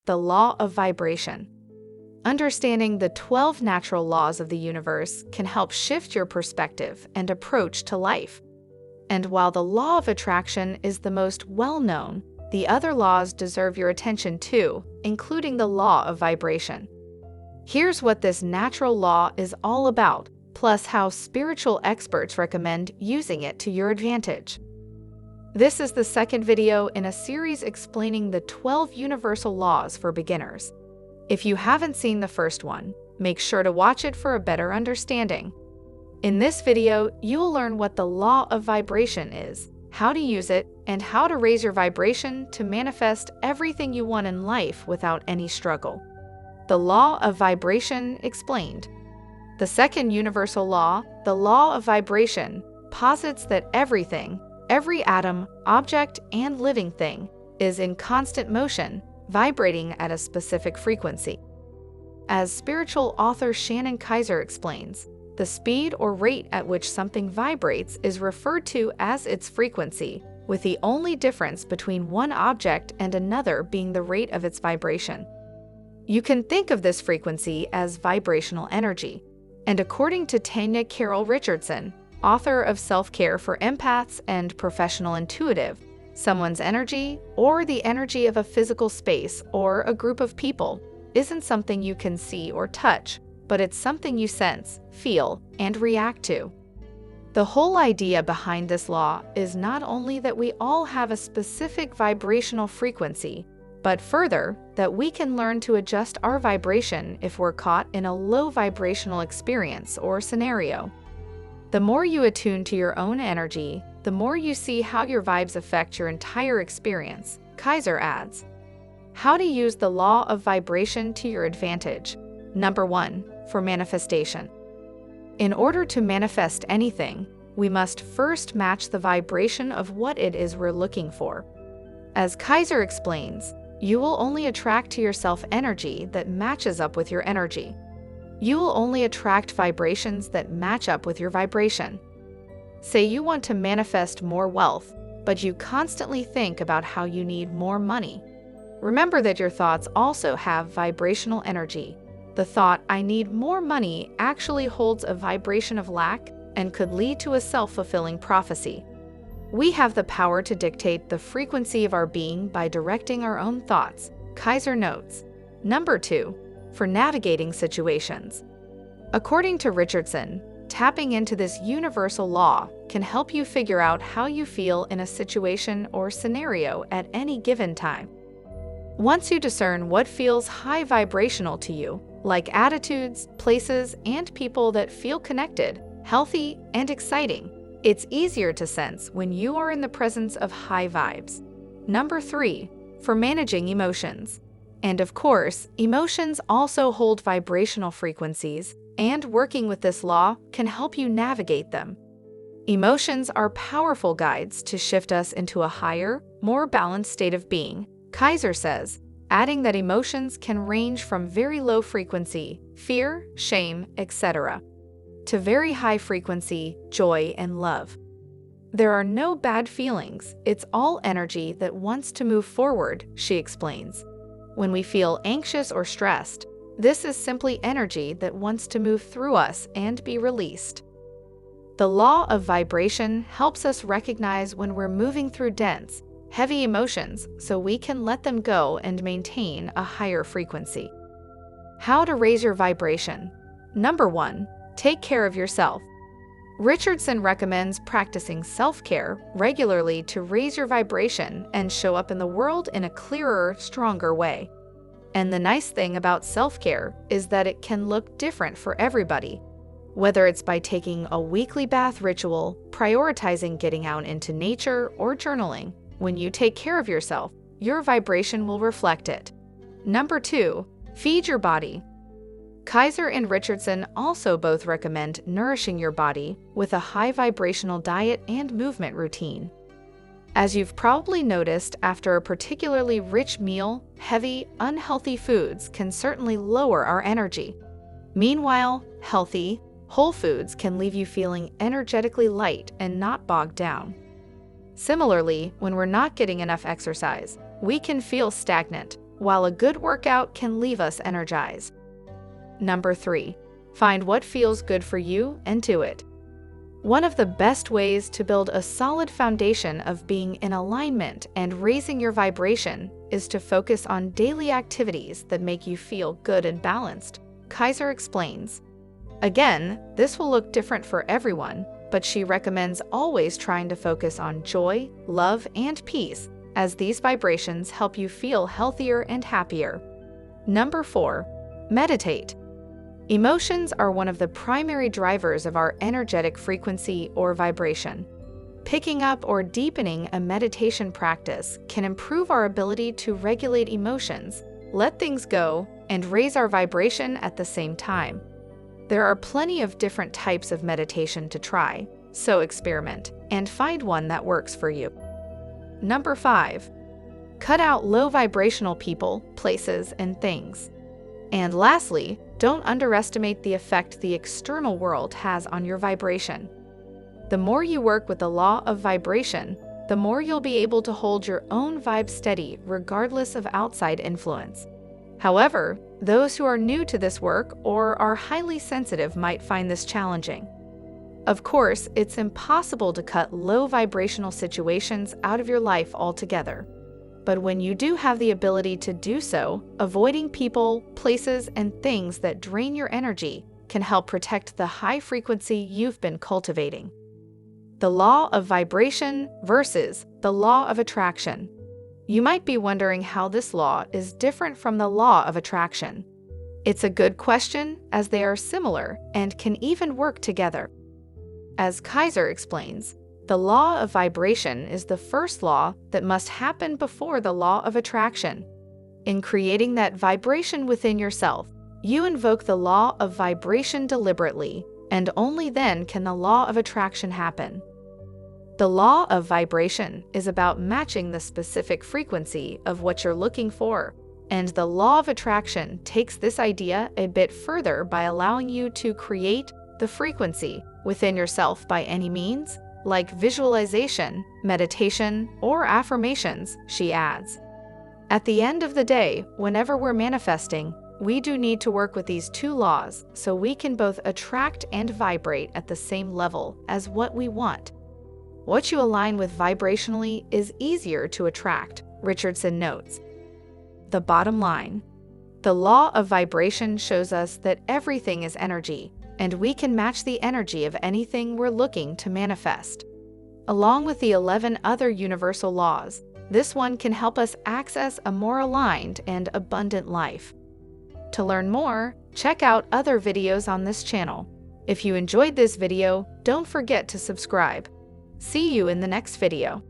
the law of vibration. Understanding the 12 natural laws of the universe can help shift your perspective and approach to life. And while the law of attraction is the most well-known, the other laws deserve your attention too, including the law of vibration. Here's what this natural law is all about, plus how spiritual experts recommend using it to your advantage. This is the second video in a series explaining the 12 universal laws for beginners. If you haven't seen the first one, make sure to watch it for a better understanding. In this video, you'll learn what the law of vibration is, how to use it, and how to raise your vibration to manifest everything you want in life without any struggle. The law of vibration explained. The second universal law, the law of vibration, posits that everything, every atom, object, and living thing, is in constant motion, vibrating at a specific frequency. As spiritual author Shannon Kaiser explains, the speed or rate at which something vibrates is referred to as its frequency, with the only difference between one object and another being the rate of its vibration. You can think of this frequency as vibrational energy, and according to Tanya Carroll Richardson, author of Self-Care for Empaths and Professional Intuitive, someone's energy, or the energy of a physical space or a group of people, isn't something you can see or touch, but it's something you sense, feel, and react to. The whole idea behind this law is not only that we all have a specific vibrational frequency, but further, that we can learn to adjust our vibration if we're caught in a low vibrational experience or scenario. The more you attune to your own energy, the more you see how your vibes affect your entire experience, Kaiser adds. How to use the law of vibration to your advantage. Number 1, for manifestation. In order to manifest anything, we must first match the vibration of what it is we're looking for. As Kaiser explains, you will only attract to yourself energy that matches up with your energy. You will only attract vibrations that match up with your vibration. Say you want to manifest more wealth, but you constantly think about how you need more money. Remember that your thoughts also have vibrational energy. The thought, "I need more money," actually holds a vibration of lack and could lead to a self-fulfilling prophecy. We have the power to dictate the frequency of our being by directing our own thoughts, Kaiser notes. Number 2, for navigating situations. According to Richardson, tapping into this universal law can help you figure out how you feel in a situation or scenario at any given time. Once you discern what feels high vibrational to you, like attitudes, places, and people that feel connected, healthy, and exciting, it's easier to sense when you are in the presence of high vibes. Number 3, for managing emotions. And of course, emotions also hold vibrational frequencies, and working with this law can help you navigate them. Emotions are powerful guides to shift us into a higher, more balanced state of being, Kaiser says, adding that emotions can range from very low frequency, fear, shame, etc., to very high frequency, joy and love. There are no bad feelings, it's all energy that wants to move forward, she explains. When we feel anxious or stressed, this is simply energy that wants to move through us and be released. The law of vibration helps us recognize when we're moving through dense, heavy emotions so we can let them go and maintain a higher frequency. How to raise your vibration. Number 1, take care of yourself. Richardson recommends practicing self-care regularly to raise your vibration and show up in the world in a clearer, stronger way. And the nice thing about self-care is that it can look different for everybody. Whether it's by taking a weekly bath ritual, prioritizing getting out into nature, or journaling, when you take care of yourself, your vibration will reflect it. Number 2, feed your body. Kaiser and Richardson also both recommend nourishing your body with a high vibrational diet and movement routine. As you've probably noticed, after a particularly rich meal, heavy, unhealthy foods can certainly lower our energy. Meanwhile, healthy, whole foods can leave you feeling energetically light and not bogged down. Similarly, when we're not getting enough exercise, we can feel stagnant, while a good workout can leave us energized. Number 3. Find what feels good for you and do it. One of the best ways to build a solid foundation of being in alignment and raising your vibration is to focus on daily activities that make you feel good and balanced, Kaiser explains. Again, this will look different for everyone, but she recommends always trying to focus on joy, love, and peace, as these vibrations help you feel healthier and happier. Number 4. Meditate. Emotions are one of the primary drivers of our energetic frequency or vibration. Picking up or deepening a meditation practice can improve our ability to regulate emotions, let things go, and raise our vibration at the same time. There are plenty of different types of meditation to try, so experiment and find one that works for you. Number 5. Cut out low vibrational people, places, and things. And lastly, don't underestimate the effect the external world has on your vibration. The more you work with the law of vibration, the more you'll be able to hold your own vibe steady regardless of outside influence. However, those who are new to this work or are highly sensitive might find this challenging. Of course, it's impossible to cut low vibrational situations out of your life altogether. But when you do have the ability to do so, avoiding people, places, and things that drain your energy can help protect the high frequency you've been cultivating. The law of vibration versus the law of attraction. You might be wondering how this law is different from the law of attraction. It's a good question, as they are similar and can even work together. As Kaiser explains, the law of vibration is the first law that must happen before the law of attraction. In creating that vibration within yourself, you invoke the law of vibration deliberately, and only then can the law of attraction happen. The law of vibration is about matching the specific frequency of what you're looking for, and the law of attraction takes this idea a bit further by allowing you to create the frequency within yourself by any means, like visualization, meditation, or affirmations, she adds. At the end of the day, whenever we're manifesting, we do need to work with these two laws so we can both attract and vibrate at the same level as what we want. What you align with vibrationally is easier to attract, Richardson notes. The bottom line. The law of vibration shows us that everything is energy, and we can match the energy of anything we're looking to manifest. Along with the 11 other universal laws, this one can help us access a more aligned and abundant life. To learn more, check out other videos on this channel. If you enjoyed this video, don't forget to subscribe. See you in the next video.